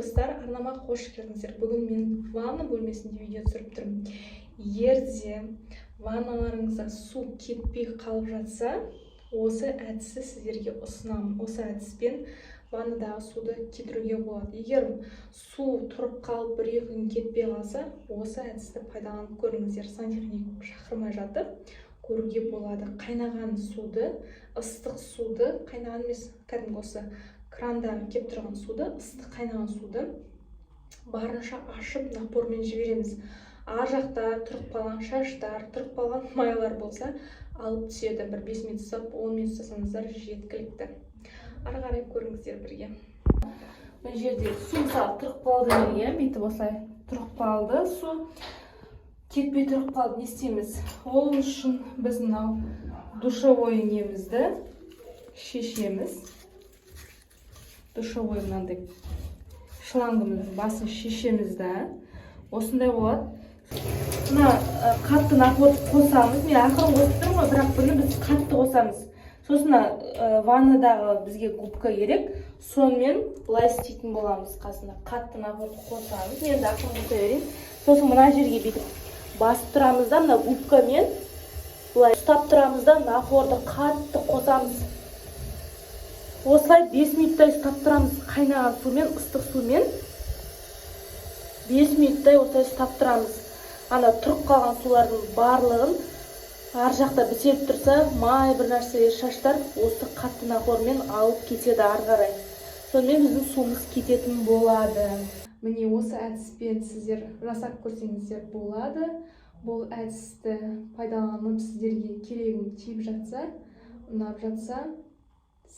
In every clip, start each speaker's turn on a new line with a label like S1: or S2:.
S1: достар, арнама қош келдіңіздер. Бүгін мен ванна бөлмесінде видео түсіріп тұрмын. Егерде ванналарыңызда су кетпей қалып жатса, осы әдісі сіздерге ұсынамын. Осы әдіспен ваннадағы суды кетіруге болады. Егер су тұрып қалып 1-2 күн кетпей қалса, осы әдісті пайдаланып көріңіздер. Сантехник шақырмай жатып көруге болады. Қайнаған суды, ыстық суды, қайнаған емес, кәдімгі осы крандағы кеп тұрған суды, ыстық қайнаған суды барынша ашып напормен жібереміз. Ар жақта тұрып қалған шаштар, тұрып қалған майлар болса, алып түседі. Бір 5 минут ұстап, 10 минут ұстасаңыздар жеткілікті. Ары қарай көріңіздер бірге. Бұл жерде су мысалы тұрып қалды неге, бүйтіп осылай тұрып қалды су. Кетпей тұрып қалды, не істейміз? Ол үшін біз мынау душевой немізді шешеміз. Душевой мынандай шлангымыздың басын шешеміз да. Осындай болады. Мына қатты напорды қосамыз. Мен ақырын қосып тұрмын ғой, бірақ бұны біз қатты қосамыз. Сосын ваннадағы бізге губка керек. Сонымен былай істейтін боламыз қасында. Қатты напорды қосамыз. Мен де ақырын қоса берейін. Сосын мына жерге бүйтіп басып тұрамыз да, мына губкамен былай ұстап тұрамыз да, напорды қатты қосамыз. Осылай 5 минуттай ұстап тұрамыз, қайнаған сумен, ыстық сумен 5 минуттай осылай ұстап тұрамыз. Ана тұрып қалған сулардың барлығын ар жақта бітеліп тұрса, май бір нәрселер шаштар осы қатты напормен алып кетеді ары қарай. Сонымен біздің суымыз кететін болады. Міне осы әдіспен сіздер жасап көрсеңіздер болады. Бұл әдісті пайдаланып сіздерге керегім тиіп жатса, ұнап жатса,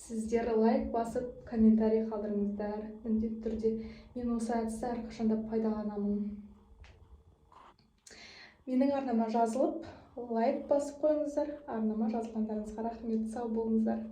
S1: сіздер лайк басып, комментарий қалдырыңыздар. Міндетті түрде мен осы әдісті әрқашанда пайдаланамын. Менің арнама жазылып, лайк басып қойыңыздар. Арнама жазылғандарыңызға рахмет, сау болыңыздар.